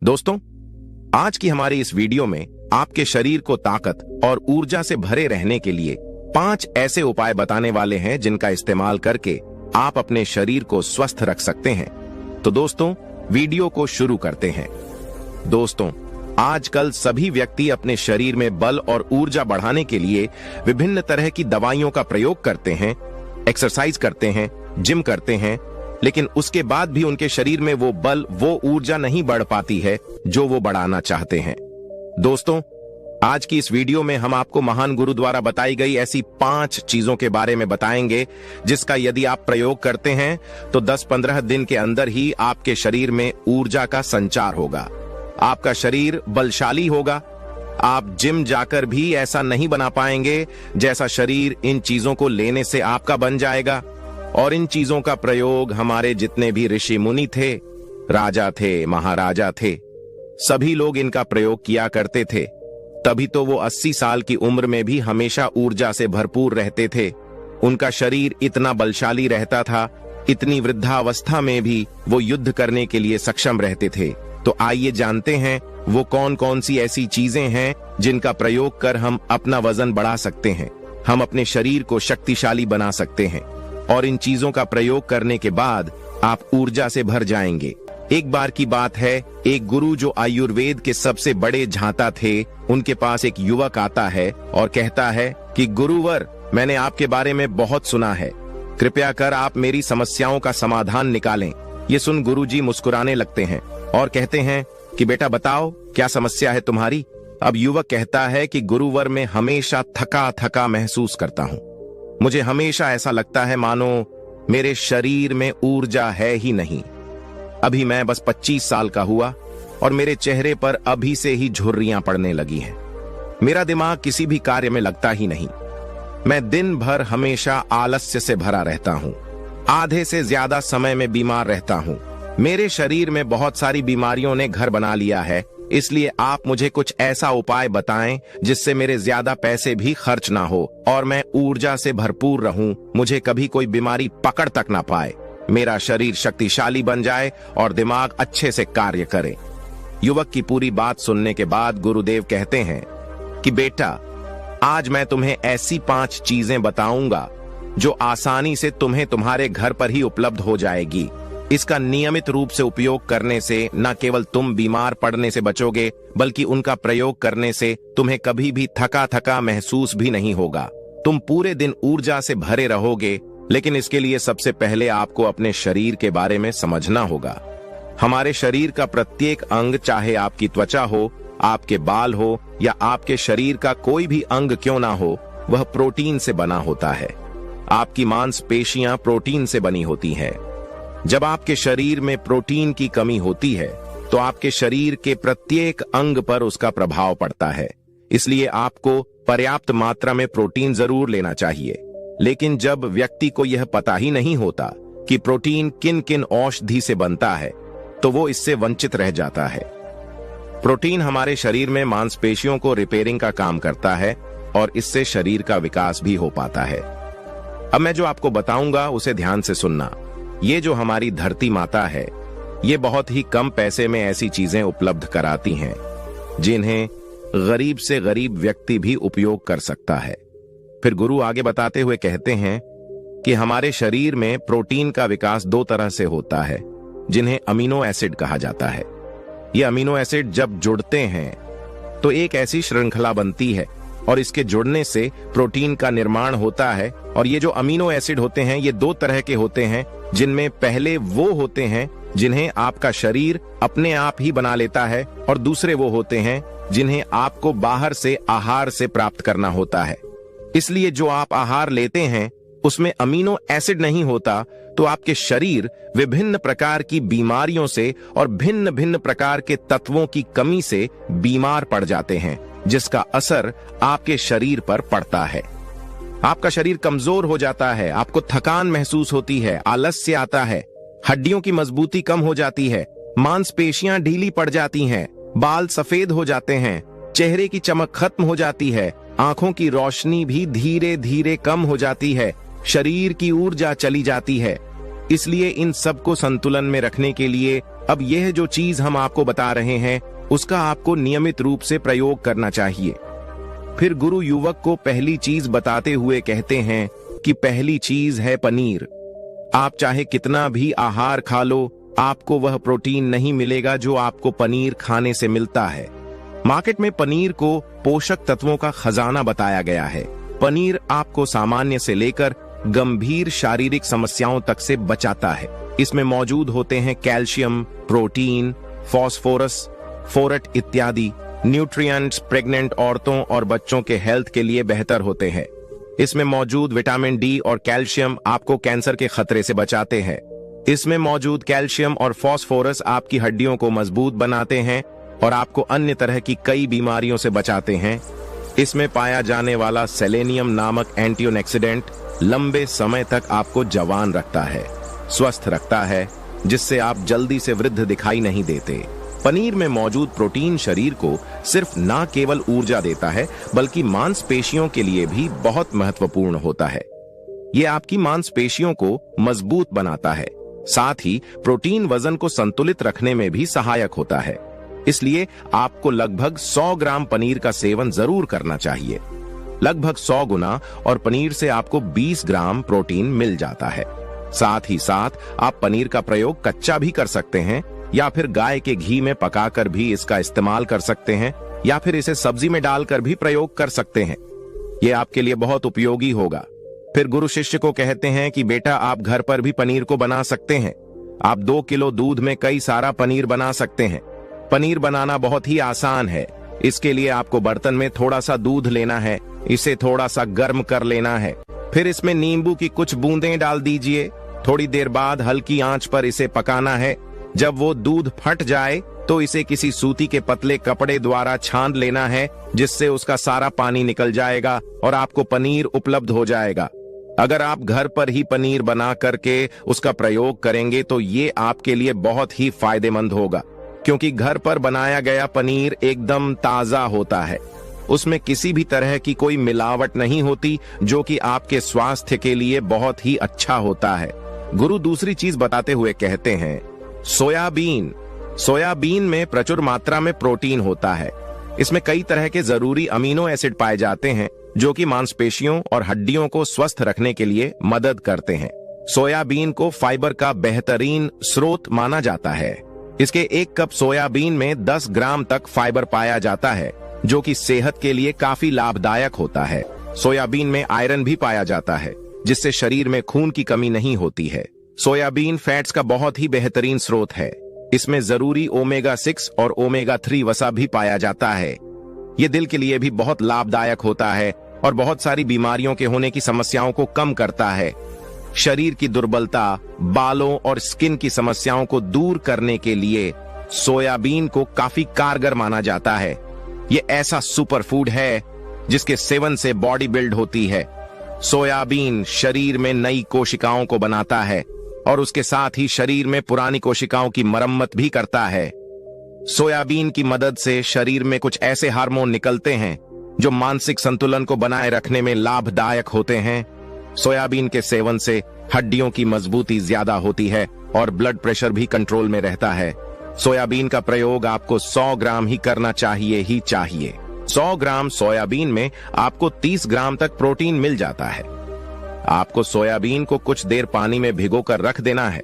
दोस्तों, आज की हमारी इस वीडियो में आपके शरीर को ताकत और ऊर्जा से भरे रहने के लिए 5 ऐसे उपाय बताने वाले हैं जिनका इस्तेमाल करके आप अपने शरीर को स्वस्थ रख सकते हैं। तो दोस्तों, वीडियो को शुरू करते हैं। दोस्तों, आजकल सभी व्यक्ति अपने शरीर में बल और ऊर्जा बढ़ाने के लिए विभिन्न तरह की दवाइयों का प्रयोग करते हैं, एक्सरसाइज करते हैं, जिम करते हैं, लेकिन उसके बाद भी उनके शरीर में वो बल, वो ऊर्जा नहीं बढ़ पाती है जो वो बढ़ाना चाहते हैं। दोस्तों, आज की इस वीडियो में हम आपको महान गुरु द्वारा बताई गई ऐसी 5 चीजों के बारे में बताएंगे जिसका यदि आप प्रयोग करते हैं तो 10-15 दिन के अंदर ही आपके शरीर में ऊर्जा का संचार होगा, आपका शरीर बलशाली होगा। आप जिम जाकर भी ऐसा नहीं बना पाएंगे जैसा शरीर इन चीजों को लेने से आपका बन जाएगा। और इन चीजों का प्रयोग हमारे जितने भी ऋषि मुनि थे, राजा थे, महाराजा थे, सभी लोग इनका प्रयोग किया करते थे। तभी तो वो 80 साल की उम्र में भी हमेशा ऊर्जा से भरपूर रहते थे। उनका शरीर इतना बलशाली रहता था, इतनी वृद्धावस्था में भी वो युद्ध करने के लिए सक्षम रहते थे। तो आइए जानते हैं वो कौन कौन सी ऐसी चीजें हैं जिनका प्रयोग कर हम अपना वजन बढ़ा सकते हैं, हम अपने शरीर को शक्तिशाली बना सकते हैं। और इन चीजों का प्रयोग करने के बाद आप ऊर्जा से भर जाएंगे। एक बार की बात है, एक गुरु जो आयुर्वेद के सबसे बड़े झांता थे, उनके पास एक युवक आता है और कहता है कि गुरुवर, मैंने आपके बारे में बहुत सुना है, कृपया कर आप मेरी समस्याओं का समाधान निकालें। ये सुन गुरुजी मुस्कुराने लगते हैं और कहते हैं कि बेटा बताओ, क्या समस्या है तुम्हारी। अब युवक कहता है कि गुरुवर, मैं हमेशा थका थका महसूस करता हूँ। मुझे हमेशा ऐसा लगता है मानो मेरे शरीर में ऊर्जा है ही नहीं। अभी मैं बस 25 साल का हुआ और मेरे चेहरे पर अभी से ही झुर्रियां पड़ने लगी हैं। मेरा दिमाग किसी भी कार्य में लगता ही नहीं। मैं दिन भर हमेशा आलस्य से भरा रहता हूं। आधे से ज्यादा समय में बीमार रहता हूं। मेरे शरीर में बहुत सारी बीमारियों ने घर बना लिया है, इसलिए आप मुझे कुछ ऐसा उपाय बताएं जिससे मेरे ज्यादा पैसे भी खर्च ना हो और मैं ऊर्जा से भरपूर रहूं, मुझे कभी कोई बीमारी पकड़ तक ना पाए, मेरा शरीर शक्तिशाली बन जाए और दिमाग अच्छे से कार्य करे। युवक की पूरी बात सुनने के बाद गुरुदेव कहते हैं कि बेटा, आज मैं तुम्हें ऐसी 5 चीजें बताऊंगा जो आसानी से तुम्हें तुम्हारे घर पर ही उपलब्ध हो जाएगी। इसका नियमित रूप से उपयोग करने से न केवल तुम बीमार पड़ने से बचोगे, बल्कि उनका प्रयोग करने से तुम्हें कभी भी थका थका महसूस भी नहीं होगा। तुम पूरे दिन ऊर्जा से भरे रहोगे। लेकिन इसके लिए सबसे पहले आपको अपने शरीर के बारे में समझना होगा। हमारे शरीर का प्रत्येक अंग, चाहे आपकी त्वचा हो, आपके बाल हो या आपके शरीर का कोई भी अंग क्यों ना हो, वह प्रोटीन से बना होता है। आपकी मांसपेशियां प्रोटीन से बनी होती हैं। जब आपके शरीर में प्रोटीन की कमी होती है तो आपके शरीर के प्रत्येक अंग पर उसका प्रभाव पड़ता है। इसलिए आपको पर्याप्त मात्रा में प्रोटीन जरूर लेना चाहिए। लेकिन जब व्यक्ति को यह पता ही नहीं होता कि प्रोटीन किन किन औषधि से बनता है, तो वो इससे वंचित रह जाता है। प्रोटीन हमारे शरीर में मांसपेशियों को रिपेयरिंग का काम करता है और इससे शरीर का विकास भी हो पाता है। अब मैं जो आपको बताऊंगा उसे ध्यान से सुनना। ये जो हमारी धरती माता है, ये बहुत ही कम पैसे में ऐसी चीजें उपलब्ध कराती हैं जिन्हें गरीब से गरीब व्यक्ति भी उपयोग कर सकता है। फिर गुरु आगे बताते हुए कहते हैं कि हमारे शरीर में प्रोटीन का विकास 2 तरह से होता है, जिन्हें अमीनो एसिड कहा जाता है। ये अमीनो एसिड जब जुड़ते हैं तो एक ऐसी श्रृंखला बनती है और इसके जुड़ने से प्रोटीन का निर्माण होता है। और ये जो अमीनो एसिड होते हैं, ये 2 तरह के होते हैं, जिनमें पहले वो होते हैं जिन्हें आपका शरीर अपने आप ही बना लेता है और दूसरे वो होते हैं जिन्हें आपको बाहर से आहार से प्राप्त करना होता है। इसलिए जो आप आहार लेते हैं उसमें अमीनो एसिड नहीं होता, तो आपके शरीर विभिन्न प्रकार की बीमारियों से और भिन्न भिन्न प्रकार के तत्वों की कमी से बीमार पड़ जाते हैं, जिसका असर आपके शरीर पर पड़ता है। आपका शरीर कमजोर हो जाता है, आपको थकान महसूस होती है, आलस्य आता है, हड्डियों की मजबूती कम हो जाती है, मांसपेशियां ढीली पड़ जाती हैं, बाल सफेद हो जाते हैं, चेहरे की चमक खत्म हो जाती है, आंखों की रोशनी भी धीरे धीरे कम हो जाती है, शरीर की ऊर्जा चली जाती है। इसलिए इन सब को संतुलन में रखने के लिए अब यह जो चीज हम आपको बता रहे हैं उसका आपको नियमित रूप से प्रयोग करना चाहिए। फिर गुरु युवक को पहली चीज बताते हुए कहते हैं कि पहली चीज है पनीर। आप चाहे कितना भी आहार खा लो, आपको वह प्रोटीन नहीं मिलेगा जो आपको पनीर खाने से मिलता है। मार्केट में पनीर को पोषक तत्वों का खजाना बताया गया है। पनीर आपको सामान्य से लेकर गंभीर शारीरिक समस्याओं तक से बचाता है। इसमें मौजूद होते हैं कैल्शियम, प्रोटीन, फास्फोरस, फोरेट इत्यादि न्यूट्रिएंट्स प्रेग्नेंट औरतों और बच्चों के हेल्थ के लिए बेहतर होते हैं। इसमें मौजूद विटामिन डी और कैल्शियम आपको कैंसर के खतरे से बचाते हैं। इसमें मौजूद कैल्शियम और फास्फोरस आपकी हड्डियों को मजबूत बनाते हैं और आपको अन्य तरह की कई बीमारियों से बचाते हैं। इसमें पाया जाने वाला सेलेनियम नामक एंटीऑक्सीडेंट लंबे समय तक आपको जवान रखता है, स्वस्थ रखता है, जिससे आप जल्दी से वृद्ध दिखाई नहीं देते। पनीर में मौजूद प्रोटीन शरीर को सिर्फ ना केवल ऊर्जा देता है बल्कि मांसपेशियों के लिए भी बहुत महत्वपूर्ण होता है। यह आपकी मांसपेशियों को मजबूत बनाता है। साथ ही प्रोटीन वजन को संतुलित रखने में भी सहायक होता है। इसलिए आपको लगभग 100 ग्राम पनीर का सेवन जरूर करना चाहिए। लगभग 100 गुना और पनीर से आपको 20 ग्राम प्रोटीन मिल जाता है। साथ ही साथ आप पनीर का प्रयोग कच्चा भी कर सकते हैं या फिर गाय के घी में पकाकर भी इसका इस्तेमाल कर सकते हैं या फिर इसे सब्जी में डालकर भी प्रयोग कर सकते हैं। यह आपके लिए बहुत उपयोगी होगा। फिर गुरु शिष्य को कहते हैं कि बेटा आप घर पर भी पनीर को बना सकते हैं। आप 2 किलो दूध में कई सारा पनीर बना सकते हैं। पनीर बनाना बहुत ही आसान है। इसके लिए आपको बर्तन में थोड़ा सा दूध लेना है, इसे थोड़ा सा गर्म कर लेना है, फिर इसमें नींबू की कुछ बूंदें डाल दीजिए। थोड़ी देर बाद हल्की आंच पर इसे पकाना है। जब वो दूध फट जाए तो इसे किसी सूती के पतले कपड़े द्वारा छान लेना है, जिससे उसका सारा पानी निकल जाएगा और आपको पनीर उपलब्ध हो जाएगा। अगर आप घर पर ही पनीर बना करके उसका प्रयोग करेंगे तो ये आपके लिए बहुत ही फायदेमंद होगा, क्योंकि घर पर बनाया गया पनीर एकदम ताजा होता है। उसमें किसी भी तरह की कोई मिलावट नहीं होती, जो कि आपके स्वास्थ्य के लिए बहुत ही अच्छा होता है। गुरु दूसरी चीज बताते हुए कहते हैं सोयाबीन। सोयाबीन में प्रचुर मात्रा में प्रोटीन होता है। इसमें कई तरह के जरूरी अमीनो एसिड पाए जाते हैं जो कि मांसपेशियों और हड्डियों को स्वस्थ रखने के लिए मदद करते हैं। सोयाबीन को फाइबर का बेहतरीन स्रोत माना जाता है। इसके 1 कप सोयाबीन में 10 ग्राम तक फाइबर पाया जाता है, जो कि सेहत के लिए काफी लाभदायक होता है। सोयाबीन में आयरन भी पाया जाता है, जिससे शरीर में खून की कमी नहीं होती है। सोयाबीन फैट्स का बहुत ही बेहतरीन स्रोत है। इसमें जरूरी ओमेगा 6 और ओमेगा 3 वसा भी पाया जाता है। ये दिल के लिए भी बहुत लाभदायक होता है और बहुत सारी बीमारियों के होने की समस्याओं को कम करता है। शरीर की दुर्बलता, बालों और स्किन की समस्याओं को दूर करने के लिए सोयाबीन को काफी कारगर माना जाता है। ये ऐसा सुपर फूड है जिसके सेवन से बॉडी बिल्ड होती है। सोयाबीन शरीर में नई कोशिकाओं को बनाता है और उसके साथ ही शरीर में पुरानी कोशिकाओं की मरम्मत भी करता है। सोयाबीन की मदद से शरीर में कुछ ऐसे हार्मोन निकलते हैं जो मानसिक संतुलन को बनाए रखने में लाभदायक होते हैं। सोयाबीन के सेवन से हड्डियों की मजबूती ज्यादा होती है और ब्लड प्रेशर भी कंट्रोल में रहता है। सोयाबीन का प्रयोग आपको 100 ग्राम ही करना चाहिए ही चाहिए। 100 ग्राम सोयाबीन में आपको 30 ग्राम तक प्रोटीन मिल जाता है। आपको सोयाबीन को कुछ देर पानी में भिगोकर रख देना है।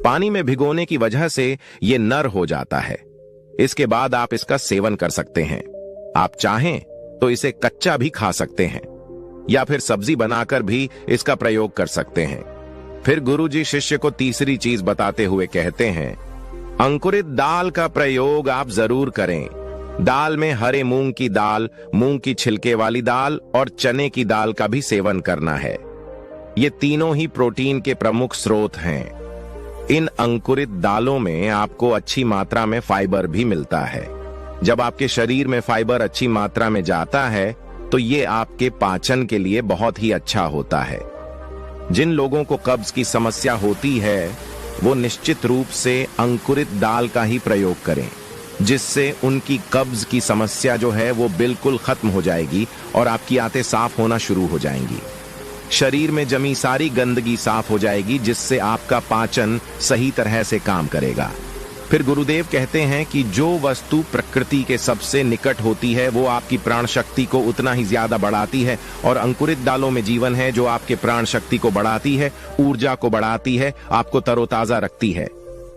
पानी में भिगोने की वजह से ये नर हो जाता है। इसके बाद आप इसका सेवन कर सकते हैं। आप चाहें तो इसे कच्चा भी खा सकते हैं या फिर सब्जी बनाकर भी इसका प्रयोग कर सकते हैं। फिर गुरुजी शिष्य को तीसरी चीज बताते हुए कहते हैं अंकुरित दाल का प्रयोग आप जरूर करें। दाल में हरे मूंग की दाल, मूंग की छिलके वाली दाल और चने की दाल का भी सेवन करना है। ये तीनों ही प्रोटीन के प्रमुख स्रोत हैं। इन अंकुरित दालों में आपको अच्छी मात्रा में फाइबर भी मिलता है। जब आपके शरीर में फाइबर अच्छी मात्रा में जाता है तो ये आपके पाचन के लिए बहुत ही अच्छा होता है। जिन लोगों को कब्ज की समस्या होती है वो निश्चित रूप से अंकुरित दाल का ही प्रयोग करें, जिससे उनकी कब्ज की समस्या जो है वो बिल्कुल खत्म हो जाएगी और आपकी आंतें साफ होना शुरू हो जाएंगी। शरीर में जमी सारी गंदगी साफ हो जाएगी, जिससे आपका पाचन सही तरह से काम करेगा। फिर गुरुदेव कहते हैं कि जो वस्तु प्रकृति के सबसे निकट होती है वो आपकी प्राण शक्ति को उतना ही ज्यादा बढ़ाती है, और अंकुरित दालों में जीवन है जो आपके प्राण शक्ति को बढ़ाती है, ऊर्जा को बढ़ाती है, आपको तरोताजा रखती है।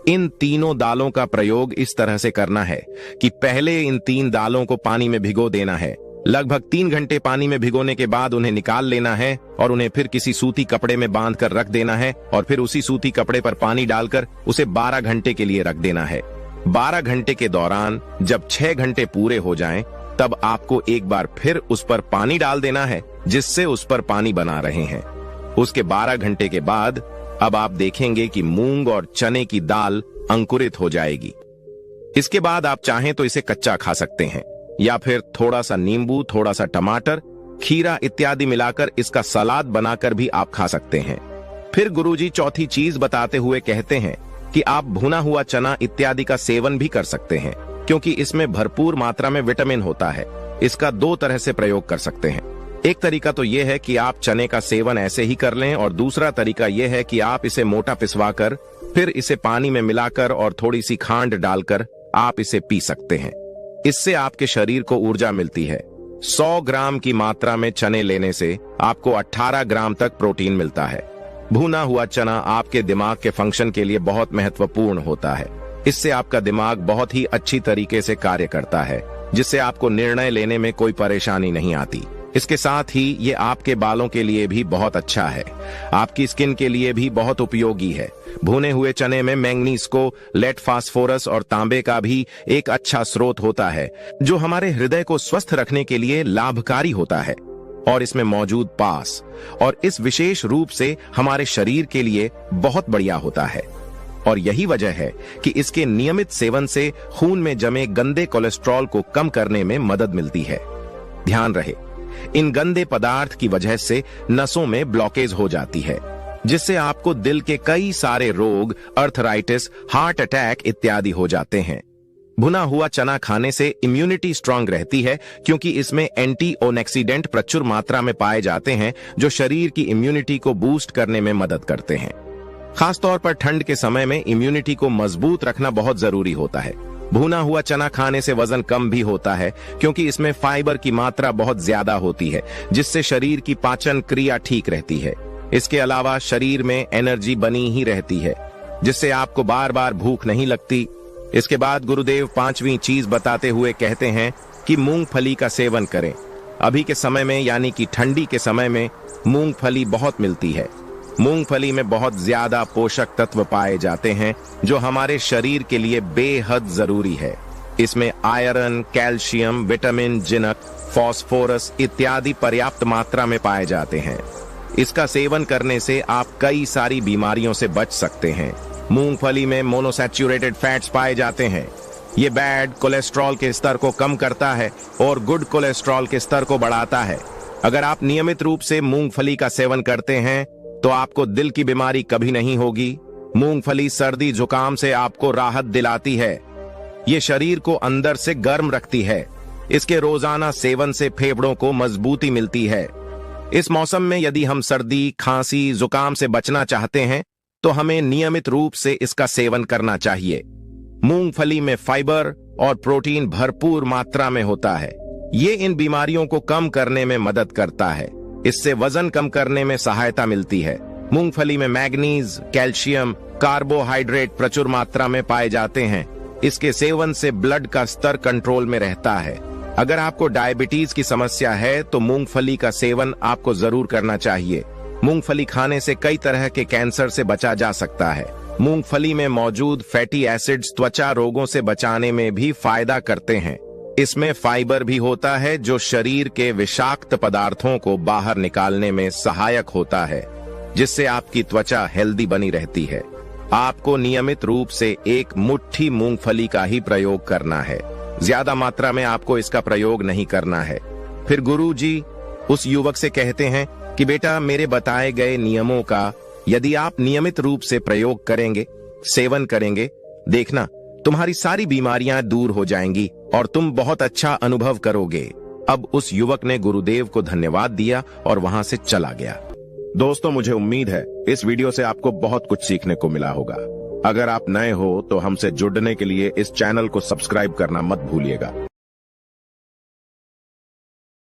इन तीनों दालों का प्रयोग इस तरह से करना है कि पहले इन 3 दालों को पानी में भिगो देना है। लगभग 3 घंटे पानी में भिगोने के बाद उन्हें निकाल लेना है और उन्हें फिर किसी सूती कपड़े में बांध कर रख देना है, और फिर उसी सूती कपड़े पर पानी डालकर उसे 12 घंटे के लिए रख देना है। 12 घंटे के दौरान जब 6 घंटे पूरे हो जाएं, तब आपको एक बार फिर उस पर पानी डाल देना है जिससे उस पर पानी बना रहे हैं। उसके 12 घंटे के बाद अब आप देखेंगे कि मूंग और चने की दाल अंकुरित हो जाएगी। इसके बाद आप चाहें तो इसे कच्चा खा सकते हैं, या फिर थोड़ा सा नींबू, थोड़ा सा टमाटर, खीरा इत्यादि मिलाकर इसका सलाद बनाकर भी आप खा सकते हैं। फिर गुरुजी चौथी चीज बताते हुए कहते हैं कि आप भुना हुआ चना इत्यादि का सेवन भी कर सकते हैं, क्योंकि इसमें भरपूर मात्रा में विटामिन होता है। इसका 2 तरह से प्रयोग कर सकते हैं। एक तरीका तो यह है कि आप चने का सेवन ऐसे ही कर लें, और दूसरा तरीका यह है कि आप इसे मोटा पिसवाकर फिर इसे पानी में मिलाकर और थोड़ी सी खांड डालकर आप इसे पी सकते हैं। इससे आपके शरीर को ऊर्जा मिलती है। 100 ग्राम की मात्रा में चने लेने से आपको 18 ग्राम तक प्रोटीन मिलता है। भुना हुआ चना आपके दिमाग के फंक्शन के लिए बहुत महत्वपूर्ण होता है। इससे आपका दिमाग बहुत ही अच्छी तरीके से कार्य करता है, जिससे आपको निर्णय लेने में कोई परेशानी नहीं आती। इसके साथ ही ये आपके बालों के लिए भी बहुत अच्छा है, आपकी स्किन के लिए भी बहुत उपयोगी है। भुने हुए चने में मैंगनीज को, लेड, फास्फोरस और तांबे का भी एक अच्छा स्रोत होता है, जो हमारे हृदय को स्वस्थ रखने के लिए लाभकारी होता है। और इसमें मौजूद पास और इस विशेष रूप से हमारे शरीर के लिए बहुत बढ़िया होता है। और यही वजह है कि इसके नियमित सेवन से खून में जमे गंदे कोलेस्ट्रॉल को कम करने में मदद मिलती है। ध्यान रहे, इन गंदे पदार्थ की वजह से नसों में ब्लॉकेज हो जाती है, जिससे आपको दिल के कई सारे रोग, अर्थराइटिस, हार्ट अटैक इत्यादि हो जाते हैं। भुना हुआ चना खाने से इम्यूनिटी स्ट्रांग रहती है, क्योंकि इसमें एंटीऑक्सीडेंट प्रचुर मात्रा में पाए जाते हैं, जो शरीर की इम्यूनिटी को बूस्ट करने में मदद करते हैं। खासतौर पर ठंड के समय में इम्यूनिटी को मजबूत रखना बहुत जरूरी होता है। भुना हुआ चना खाने से वजन कम भी होता है, क्योंकि इसमें फाइबर की मात्रा बहुत ज्यादा होती है, जिससे शरीर की पाचन क्रिया ठीक रहती है। इसके अलावा शरीर में एनर्जी बनी ही रहती है, जिससे आपको बार बार भूख नहीं लगती। इसके बाद गुरुदेव 5वीं चीज बताते हुए कहते हैं कि मूंगफली का सेवन करें। अभी के समय में, यानी कि ठंडी के समय में, मूंगफली बहुत मिलती है। मूंगफली में बहुत ज्यादा पोषक तत्व पाए जाते हैं, जो हमारे शरीर के लिए बेहद जरूरी है। इसमें iron, calcium, vitamin, zinc, phosphorus इत्यादि पर्याप्त मात्रा में पाए जाते हैं। इसका सेवन करने से आप कई सारी बीमारियों से बच सकते हैं। मूंगफली में मोनोसैचुरेटेड फैट्स पाए जाते हैं। ये बैड कोलेस्ट्रॉल के स्तर को कम करता है और गुड कोलेस्ट्रॉल के स्तर को बढ़ाता है। अगर आप नियमित रूप से मूंगफली का सेवन करते हैं तो आपको दिल की बीमारी कभी नहीं होगी। मूंगफली सर्दी जुकाम से आपको राहत दिलाती है। ये शरीर को अंदर से गर्म रखती है। इसके रोजाना सेवन से फेफड़ों को मजबूती मिलती है। इस मौसम में यदि हम सर्दी, खांसी, जुकाम से बचना चाहते हैं तो हमें नियमित रूप से इसका सेवन करना चाहिए। मूंगफली में फाइबर और प्रोटीन भरपूर मात्रा में होता है। ये इन बीमारियों को कम करने में मदद करता है। इससे वजन कम करने में सहायता मिलती है। मूंगफली में मैग्नीज, कैल्शियम, कार्बोहाइड्रेट प्रचुर मात्रा में पाए जाते हैं। इसके सेवन से ब्लड का स्तर कंट्रोल में रहता है। अगर आपको डायबिटीज की समस्या है तो मूंगफली का सेवन आपको जरूर करना चाहिए। मूंगफली खाने से कई तरह के कैंसर से बचा जा सकता है। मूंगफली में मौजूद फैटी एसिड्स त्वचा रोगों से बचाने में भी फायदा करते हैं। इसमें फाइबर भी होता है, जो शरीर के विषाक्त पदार्थों को बाहर निकालने में सहायक होता है, जिससे आपकी त्वचा हेल्दी बनी रहती है। आपको नियमित रूप से एक मुट्ठी मूंगफली का ही प्रयोग करना है। ज्यादा मात्रा में आपको इसका प्रयोग नहीं करना है। फिर गुरुजी उस युवक से कहते हैं कि बेटा, मेरे बताए गए नियमों का यदि आप नियमित रूप से प्रयोग करेंगे, सेवन करेंगे, देखना तुम्हारी सारी बीमारियां दूर हो जाएंगी और तुम बहुत अच्छा अनुभव करोगे। अब उस युवक ने गुरुदेव को धन्यवाद दिया और वहां से चला गया। दोस्तों, मुझे उम्मीद है इस वीडियो से आपको बहुत कुछ सीखने को मिला होगा। अगर आप नए हो तो हमसे जुड़ने के लिए इस चैनल को सब्सक्राइब करना मत भूलिएगा।